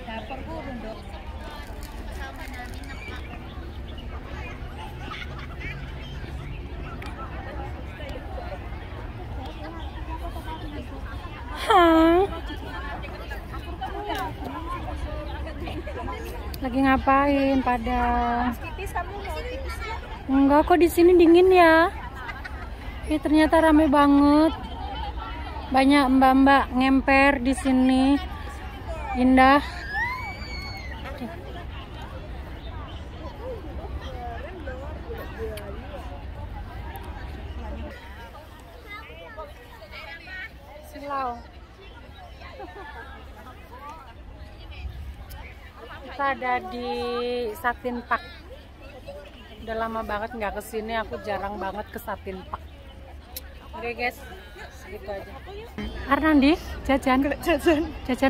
Dapur kurun dong. Hai. Lagi ngapain pada? Enggak kok, di sini dingin ya. Ternyata rame banget. Banyak mbak-mbak ngemper di sini. Indah. Silau. Kita ada di Satin Park. Udah lama banget nggak kesini, aku jarang banget ke Satin Park. Oke guys, segitu aja. Arnandi, jajan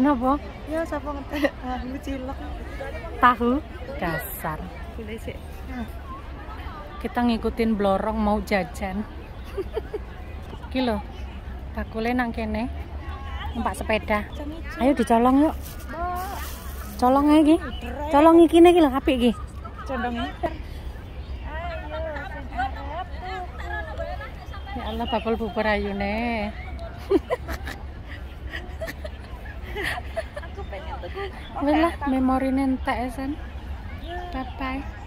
apa? Ya, siapa ngetek cilok. Tahu dasar. Kita ngikutin blorong mau jajan. Kilo, bakule nang kene, numpak sepeda. Ayo dicolong yuk. Colong aja, colong iki nih, kilo apik iki. Condongnya. Ya Allah, bakul bubur ayune. Aku pengen tuh. Wela, memori nentek ya san. Bye bye.